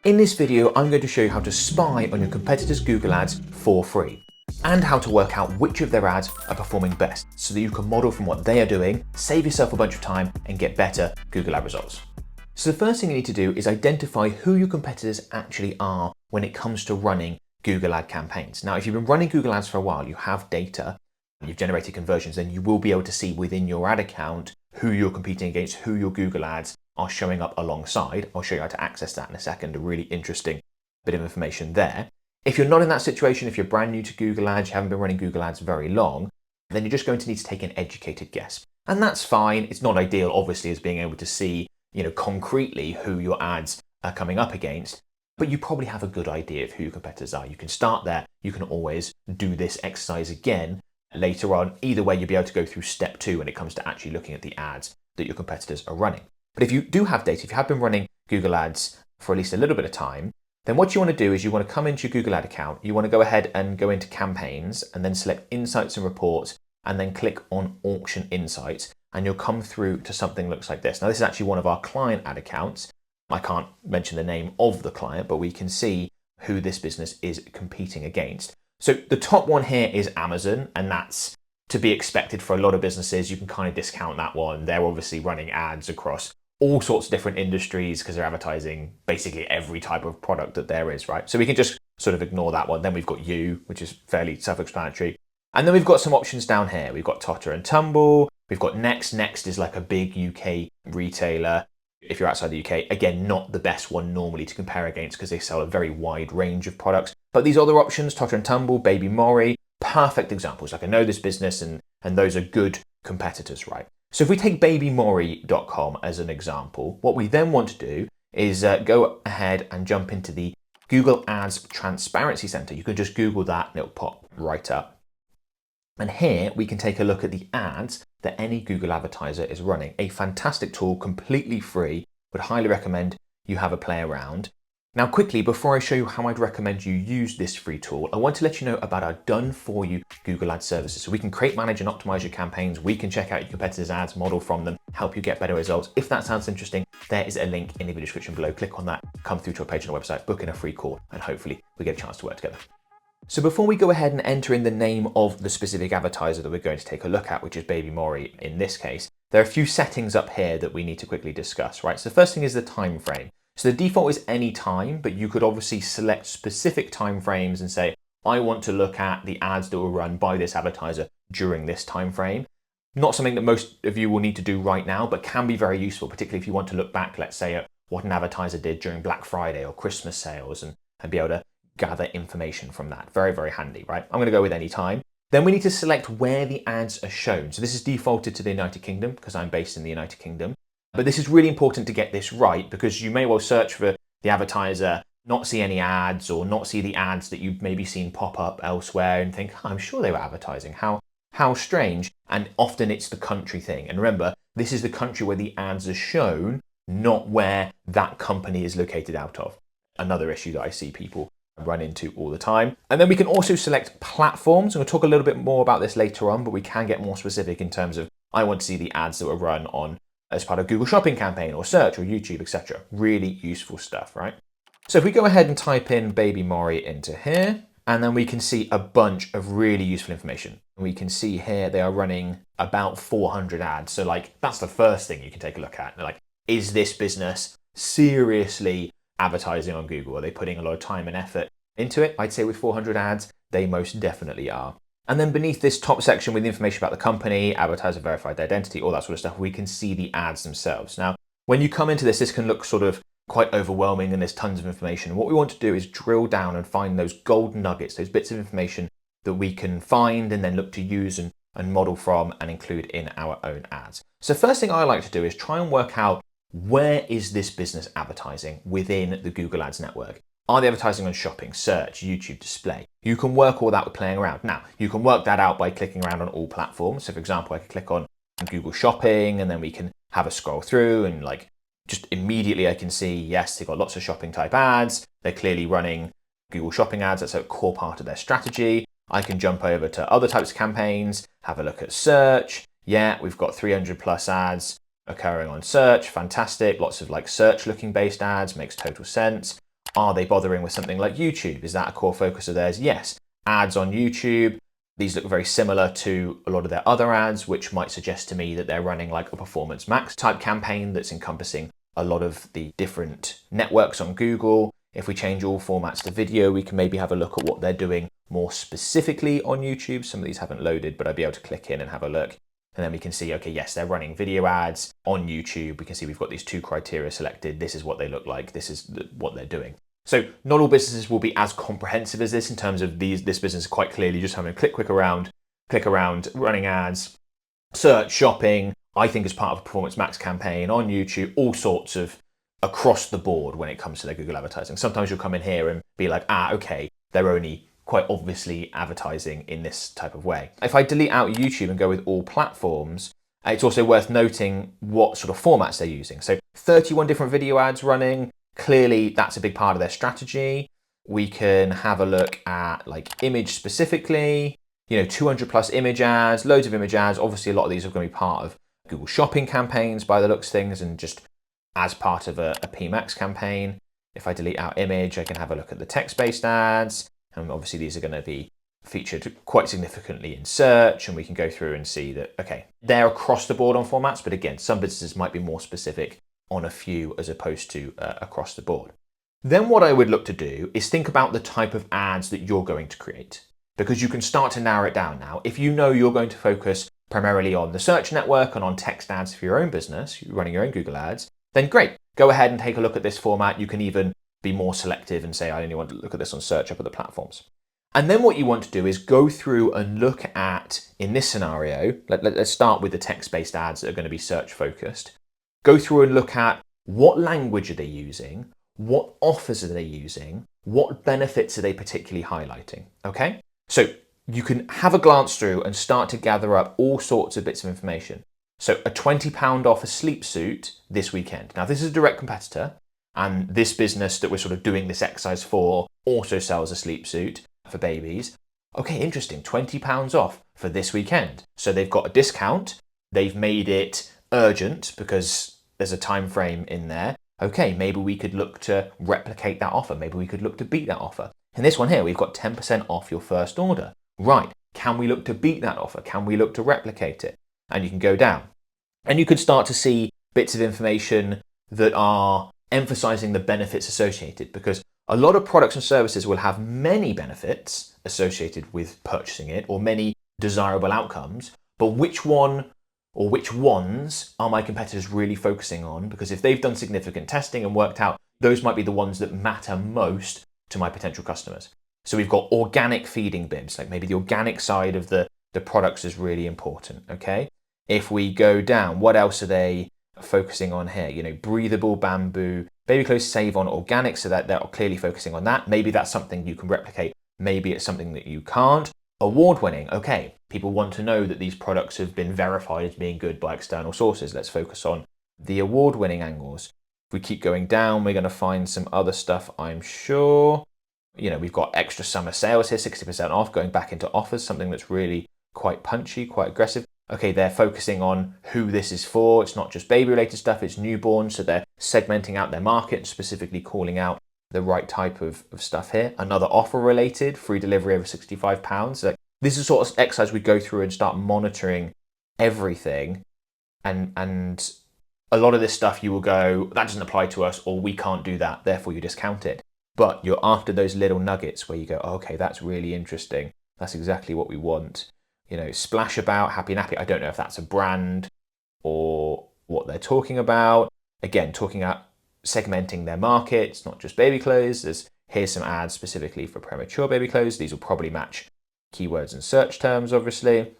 In this video, I'm going to show you how to spy on your competitors' Google ads for free, and how to work out which of their ads are performing best so that you can model from what they are doing, save yourself a bunch of time, and get better Google ad results. So the first thing you need to do is identify who your competitors actually are when it comes to running Google ad campaigns. Now, if you've been running Google ads for a while, you have data, and you've generated conversions, then you will be able to see within your ad account who you're competing against, who your Google ads are showing up alongside. I'll show you how to access that in a second, a really interesting bit of information there. If you're not in that situation, if you're brand new to Google ads, you haven't been running Google ads very long, then you're just going to need to take an educated guess. And that's fine. It's not ideal, obviously, as being able to see, concretely who your ads are coming up against, but you probably have a good idea of who your competitors are. You can start there. You can always do this exercise again later on. Either way, you'll be able to go through step 2 when it comes to actually looking at the ads that your competitors are running. But if you do have data, if you have been running Google ads for at least a little bit of time, then what you want to do is you want to come into your Google ad account, you want to go ahead and go into campaigns and then select insights and reports and then click on auction insights, and you'll come through to something that looks like this. Now, this is actually one of our client ad accounts. I can't mention the name of the client, but we can see who this business is competing against. So the top one here is Amazon, and that's to be expected for a lot of businesses. You can kind of discount that one. They're obviously running ads across all sorts of different industries because they're advertising basically every type of product that there is, right? So we can just sort of ignore that one. Then we've got You, which is fairly self-explanatory. And then we've got some options down here. We've got Totter and Tumble. We've got Next. Next is like a big UK retailer. If you're outside the UK, again, not the best one normally to compare against because they sell a very wide range of products. But these other options, Totter and Tumble, Baby Mori, perfect examples. Like, I know this business and those are good competitors, right? So if we take babymori.com as an example, what we then want to do is go ahead and jump into the Google Ads Transparency Center. You can just Google that and it'll pop right up. And here we can take a look at the ads that any Google advertiser is running. A fantastic tool, completely free. Would highly recommend you have a play around. Now, quickly, before I show you how I'd recommend you use this free tool, I want to let you know about our done-for-you Google Ads services. So we can create, manage, and optimize your campaigns. We can check out your competitors' ads, model from them, help you get better results. If that sounds interesting, there is a link in the video description below. Click on that, come through to a page on our website, book in a free call, and hopefully we get a chance to work together. So before we go ahead and enter in the name of the specific advertiser that we're going to take a look at, which is Baby Mori in this case, there are a few settings up here that we need to quickly discuss, right? So the first thing is the time frame. So the default is any time, but you could obviously select specific time frames and say, I want to look at the ads that were run by this advertiser during this time frame. Not something that most of you will need to do right now, but can be very useful, particularly if you want to look back, let's say, at what an advertiser did during Black Friday or Christmas sales and be able to gather information from that. Very, very handy, right? I'm going to go with any time. Then we need to select where the ads are shown. So this is defaulted to the United Kingdom because I'm based in the United Kingdom. But this is really important to get this right because you may well search for the advertiser, not see any ads or not see the ads that you've maybe seen pop up elsewhere and think, I'm sure they were advertising. How strange. And often it's the country thing. And remember, this is the country where the ads are shown, not where that company is located out of. Another issue that I see people run into all the time. And then we can also select platforms. And we'll talk a little bit more about this later on, but we can get more specific in terms of I want to see the ads that were run on as part of Google Shopping campaign or search or YouTube, etc. Really useful stuff, right? So if we go ahead and type in Baby Mori into here, and then we can see a bunch of really useful information. We can see here they are running about 400 ads. So that's the first thing you can take a look at. They're is this business seriously advertising on Google? Are they putting a lot of time and effort into it? I'd say with 400 ads, they most definitely are. And then beneath this top section with information about the company, advertiser verified identity, all that sort of stuff, we can see the ads themselves. Now, when you come into this can look sort of quite overwhelming and there's tons of information. What we want to do is drill down and find those golden nuggets, those bits of information that we can find and then look to use and model from and include in our own ads. So first thing I like to do is try and work out where is this business advertising within the Google Ads network. Are they advertising on shopping, search, YouTube, display? You can work all that with playing around. Now, you can work that out by clicking around on all platforms. So for example, I could click on Google Shopping and then we can have a scroll through and just immediately I can see, yes, they've got lots of shopping type ads. They're clearly running Google Shopping ads. That's a core part of their strategy. I can jump over to other types of campaigns, have a look at search. Yeah, we've got 300 plus ads occurring on search. Fantastic. Lots of search looking based ads, makes total sense. Are they bothering with something like YouTube? Is that a core focus of theirs? Yes. Ads on YouTube. These look very similar to a lot of their other ads, which might suggest to me that they're running like a Performance Max type campaign that's encompassing a lot of the different networks on Google. If we change all formats to video, we can maybe have a look at what they're doing more specifically on YouTube. Some of these haven't loaded, but I'd be able to click in and have a look. And then we can see, okay, yes, they're running video ads on YouTube. We can see we've got these 2 criteria selected. This is what they look like. This is what they're doing. So not all businesses will be as comprehensive as this in terms of this business is quite clearly just having a click around, running ads, search, shopping, I think as part of a Performance Max campaign on YouTube, all sorts of across the board when it comes to their Google advertising. Sometimes you'll come in here and be like, okay, they're only quite obviously advertising in this type of way. If I delete out YouTube and go with all platforms, it's also worth noting what sort of formats they're using. So 31 different video ads running. Clearly, that's a big part of their strategy. We can have a look at like image specifically, 200 plus image ads, loads of image ads. Obviously, a lot of these are going to be part of Google shopping campaigns by the looks of things and just as part of a PMax campaign. If I delete out image, I can have a look at the text-based ads. And obviously these are going to be featured quite significantly in search, and we can go through and see that, okay, they're across the board on formats, but again, some businesses might be more specific on a few as opposed to across the board. Then what I would look to do is think about the type of ads that you're going to create, because you can start to narrow it down now. If you know you're going to focus primarily on the search network and on text ads for your own business, you're running your own Google ads, then great, go ahead and take a look at this format. You can even be more selective and say, I only want to look at this on search up at the platforms. And then what you want to do is go through and look at, in this scenario, let's start with the text-based ads that are going to be search focused. Go through and look at what language are they using, what offers are they using, what benefits are they particularly highlighting, okay? So you can have a glance through and start to gather up all sorts of bits of information. So a £20 off a sleep suit this weekend. Now this is a direct competitor, and this business that we're sort of doing this exercise for also sells a sleep suit for babies. Okay, interesting, £20 off for this weekend. So they've got a discount, they've made it urgent because there's a time frame in there. Okay, maybe we could look to replicate that offer. Maybe we could look to beat that offer. In this one here, we've got 10% off your first order. Right, can we look to beat that offer? Can we look to replicate it? And you can go down. And you could start to see bits of information that are emphasizing the benefits associated, because a lot of products and services will have many benefits associated with purchasing it or many desirable outcomes, but which one or which ones are my competitors really focusing on? Because if they've done significant testing and worked out, those might be the ones that matter most to my potential customers. So we've got organic feeding bibs, like maybe the organic side of the products is really important, okay? If we go down, what else are they focusing on here? Breathable bamboo, baby clothes save on organic, so that they're clearly focusing on that. Maybe that's something you can replicate. Maybe it's something that you can't. Award-winning, okay. People want to know that these products have been verified as being good by external sources. Let's focus on the award-winning angles. If we keep going down, we're going to find some other stuff, I'm sure. We've got extra summer sales here, 60% off, going back into offers, something that's really quite punchy, quite aggressive. Okay, they're focusing on who this is for. It's not just baby-related stuff, it's newborn, so they're segmenting out their market and specifically calling out the right type of stuff here. Another offer-related, free delivery over £65. So this is sort of exercise we go through and start monitoring everything. And a lot of this stuff you will go, that doesn't apply to us, or we can't do that, therefore you discount it. But you're after those little nuggets where you go, okay, that's really interesting. That's exactly what we want. Splash About, Happy Nappy. I don't know if that's a brand or what they're talking about. Again, talking about segmenting their market. It's not just baby clothes. Here's some ads specifically for premature baby clothes. These will probably match keywords and search terms, obviously.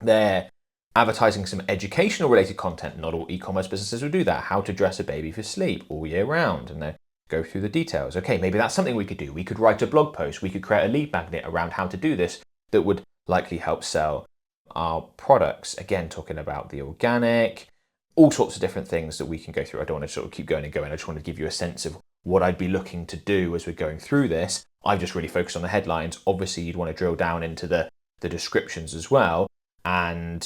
They're advertising some educational related content. Not all e-commerce businesses will do that. How to dress a baby for sleep all year round. And they go through the details. Okay, maybe that's something we could do. We could write a blog post. We could create a lead magnet around how to do this that would likely help sell our products. Again, talking about the organic, all sorts of different things that we can go through. I don't want to sort of keep going and going. I just want to give you a sense of what I'd be looking to do as we're going through this. I've just really focused on the headlines. Obviously, you'd want to drill down into the descriptions as well. And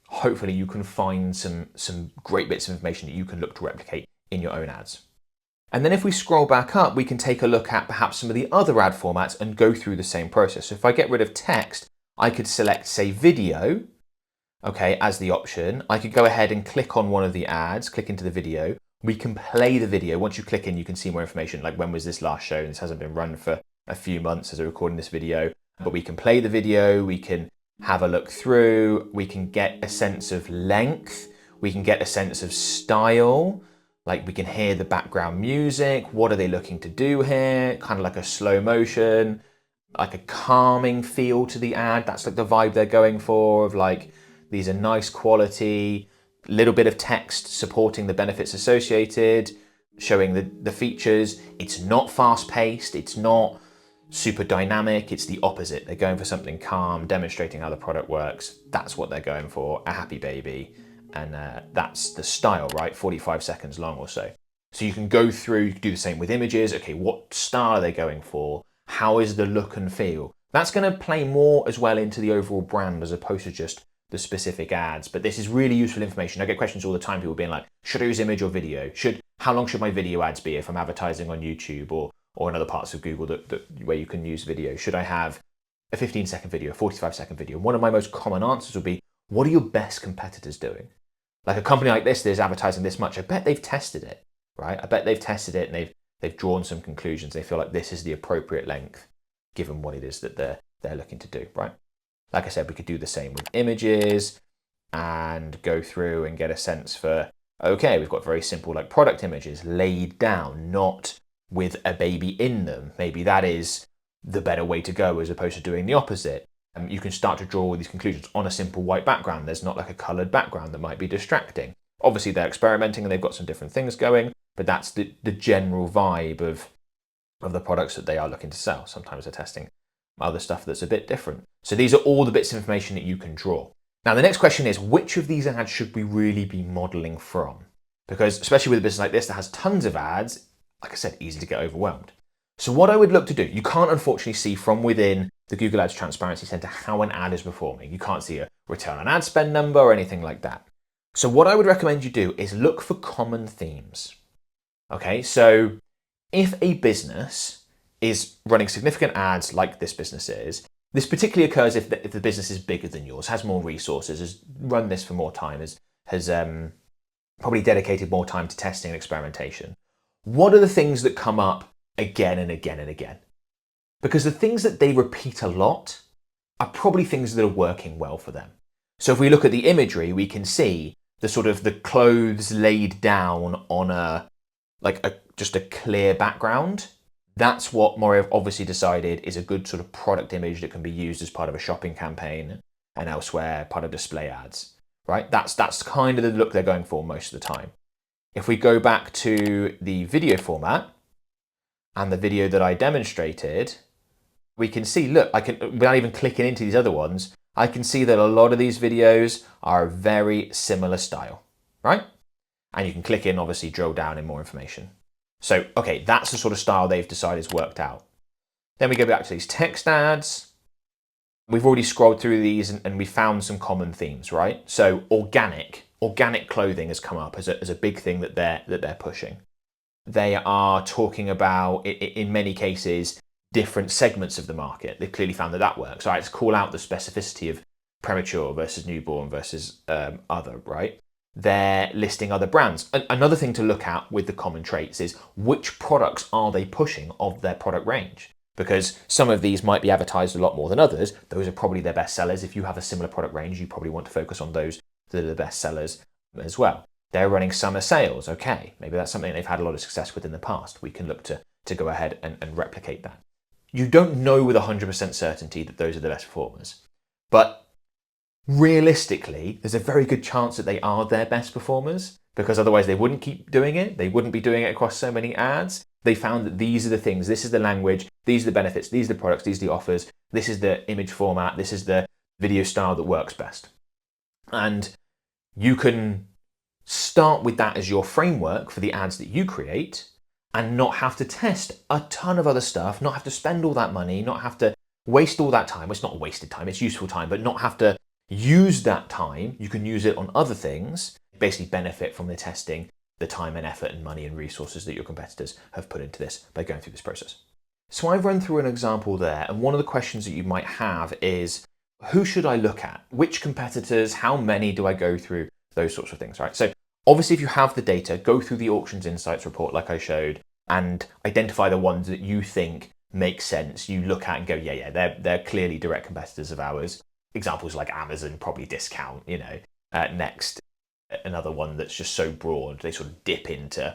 hopefully you can find some great bits of information that you can look to replicate in your own ads. And then if we scroll back up, we can take a look at perhaps some of the other ad formats and go through the same process. So if I get rid of text, I could select, say, video, okay, as the option. I could go ahead and click on one of the ads, click into the video. We can play the video. Once you click in, you can see more information, like when was this last shown? This hasn't been run for a few months as I'm recording this video, but we can play the video, we can have a look through, we can get a sense of length, we can get a sense of style, like we can hear the background music, what are they looking to do here, kind of like a slow motion, like a calming feel to the ad. That's like the vibe they're going for, of like, these are nice quality, little bit of text supporting the benefits associated, showing the features. It's not fast paced, it's not super dynamic, it's the opposite. They're going for something calm, demonstrating how the product works. That's what they're going for, a happy baby. And that's the style, right? 45 seconds long or so. So you can go through, you can do the same with images. Okay, what style are they going for? How is the look and feel? That's going to play more as well into the overall brand as opposed to just the specific ads. But this is really useful information. I get questions all the time, people being like, should I use image or video? How long should my video ads be if I'm advertising on YouTube or in other parts of Google where you can use video? Should I have a 15-second video, a 45-second video? One of my most common answers would be, what are your best competitors doing? Like a company like this, there's advertising this much. I bet they've tested it, right? I bet they've tested it and they've drawn some conclusions. They feel like this is the appropriate length given what it is that they're looking to do, right? Like I said, we could do the same with images and go through and get a sense for, okay, we've got very simple like product images laid down, not with a baby in them. Maybe that is the better way to go as opposed to doing the opposite. You can start to draw all these conclusions on a simple white background. There's not like a colored background that might be distracting. Obviously they're experimenting and they've got some different things going, but that's the general vibe of the products that they are looking to sell. Sometimes they're testing other stuff that's a bit different. So these are all the bits of information that you can draw. Now the next question is, which of these ads should we really be modeling from? Because especially with a business like this that has tons of ads, like I said, easy to get overwhelmed. So what I would look to do, you can't unfortunately see from within the Google Ads Transparency Center how an ad is performing. You can't see a return on ad spend number or anything like that. So what I would recommend you do is look for common themes. Okay, so if a business is running significant ads like this business is, this particularly occurs if the business is bigger than yours, has more resources, has run this for more time, has probably dedicated more time to testing and experimentation. What are the things that come up again and again and again? Because the things that they repeat a lot are probably things that are working well for them. So if we look at the imagery, we can see the clothes laid down on just a clear background. That's what Moria have obviously decided is a good sort of product image that can be used as part of a shopping campaign and elsewhere, part of display ads, right? That's kind of the look they're going for most of the time. If we go back to the video format and the video that I demonstrated, we can see, look, I can, without even clicking into these other ones, I can see that a lot of these videos are a very similar style, right? And you can click in, obviously drill down in more information. So, okay, that's the sort of style they've decided is worked out. Then we go back to these text ads. We've already scrolled through these and we found some common themes, right? So organic clothing has come up as a big thing that they're pushing. They are talking about, in many cases, different segments of the market. They've clearly found that works. All right, let's call out the specificity of premature versus newborn versus other, right? They're listing other brands. Another thing to look at with the common traits is which products are they pushing of their product range? Because some of these might be advertised a lot more than others. Those are probably their best sellers. If you have a similar product range, you probably want to focus on those that are the best sellers as well. They're running summer sales. Okay, maybe that's something they've had a lot of success with in the past. We can look to go ahead and replicate that. You don't know with 100% certainty that those are the best performers, but realistically, there's a very good chance that they are their best performers, because otherwise they wouldn't keep doing it. They wouldn't be doing it across so many ads. They found that these are the things, this is the language, these are the benefits, these are the products, these are the offers, this is the image format, this is the video style that works best. And you can start with that as your framework for the ads that you create and not have to test a ton of other stuff, not have to spend all that money, not have to waste all that time. Well, it's not wasted time, it's useful time, but not have to use that time. You can use it on other things, basically benefit from the testing the time and effort and money and resources that your competitors have put into this by going through this process. So I've run through an example there, and one of the questions that you might have is, who should I look at? Which competitors? How many do I go through? Those sorts of things, right? So obviously, if you have the data, go through the Auctions Insights report like I showed and identify the ones that you think make sense. You look at and go, yeah, they're clearly direct competitors of ours. Examples like Amazon, probably discount, next, another one that's just so broad, they sort of dip into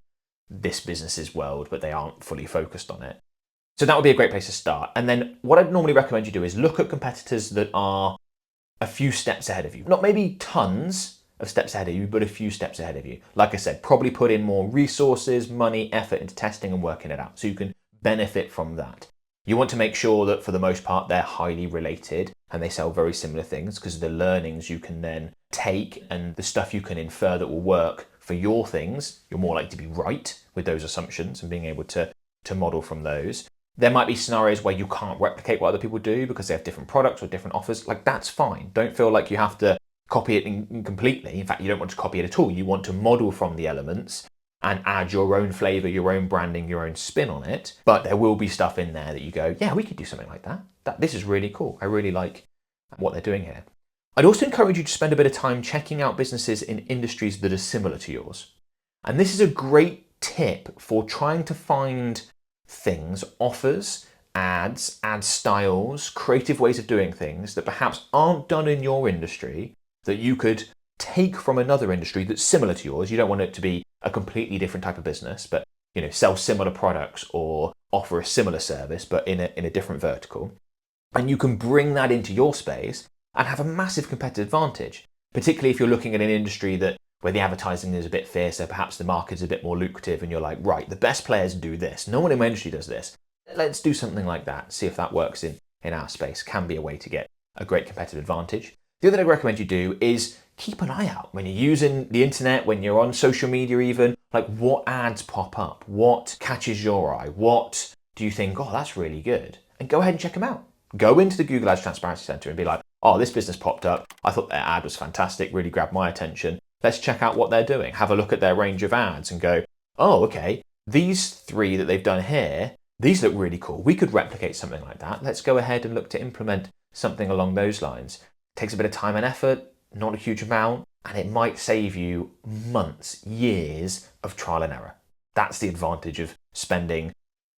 this business's world, but they aren't fully focused on it. So that would be a great place to start. And then what I'd normally recommend you do is look at competitors that are a few steps ahead of you. Not maybe tons of steps ahead of you, but a few steps ahead of you. Like I said, probably put in more resources, money, effort into testing and working it out so you can benefit from that. You want to make sure that for the most part, they're highly related and they sell very similar things, because the learnings you can then take and the stuff you can infer that will work for your things, you're more likely to be right with those assumptions and being able to model from those. There might be scenarios where you can't replicate what other people do because they have different products or different offers. Like, that's fine. Don't feel like you have to copy it completely. In fact, you don't want to copy it at all. You want to model from the elements and add your own flavor, your own branding, your own spin on it. But there will be stuff in there that you go, yeah, we could do something like that. This is really cool. I really like what they're doing here. I'd also encourage you to spend a bit of time checking out businesses in industries that are similar to yours. And this is a great tip for trying to find things, offers, ads, ad styles, creative ways of doing things that perhaps aren't done in your industry that you could take from another industry that's similar to yours. You don't want it to be a completely different type of business, but sell similar products or offer a similar service, but in a different vertical. And you can bring that into your space and have a massive competitive advantage, particularly if you're looking at an industry where the advertising is a bit fiercer, perhaps the market's a bit more lucrative, and you're like, right, the best players do this. No one in my industry does this. Let's do something like that. See if that works in our space. Can be a way to get a great competitive advantage. The other thing I recommend you do is keep an eye out when you're using the internet, when you're on social media even, like what ads pop up, what catches your eye, what do you think, oh, that's really good? And go ahead and check them out. Go into the Google Ads Transparency Center and be like, oh, this business popped up. I thought their ad was fantastic, really grabbed my attention. Let's check out what they're doing. Have a look at their range of ads and go, oh, okay, these 3 that they've done here, these look really cool. We could replicate something like that. Let's go ahead and look to implement something along those lines. It takes a bit of time and effort, not a huge amount, and it might save you months, years of trial and error. That's the advantage of spending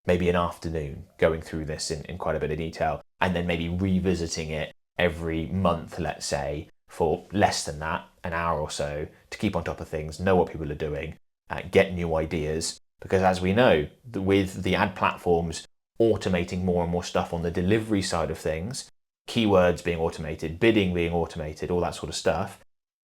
maybe an afternoon going through this in quite a bit of detail, and then maybe revisiting it every month, let's say, for less than that, an hour or so, to keep on top of things, know what people are doing, get new ideas. Because as we know, with the ad platforms automating more and more stuff on the delivery side of things, keywords being automated, bidding being automated, all that sort of stuff,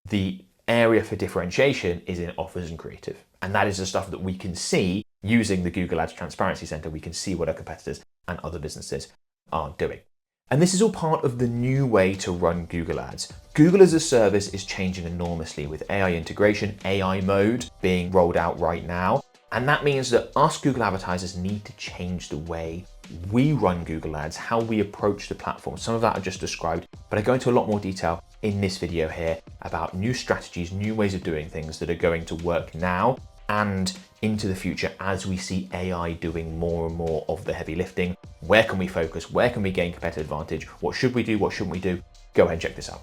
the area for differentiation is in offers and creative. And that is the stuff that we can see using the Google Ads Transparency Center. We can see what our competitors and other businesses are doing. And this is all part of the new way to run Google Ads. Google as a service is changing enormously with AI integration, AI mode being rolled out right now. And that means that us Google advertisers need to change the way we run Google Ads, how we approach the platform. Some of that I've just described, but I go into a lot more detail in this video here about new strategies, new ways of doing things that are going to work now and into the future as we see AI doing more and more of the heavy lifting. Where can we focus? Where can we gain competitive advantage? What should we do? What shouldn't we do? Go ahead and check this out.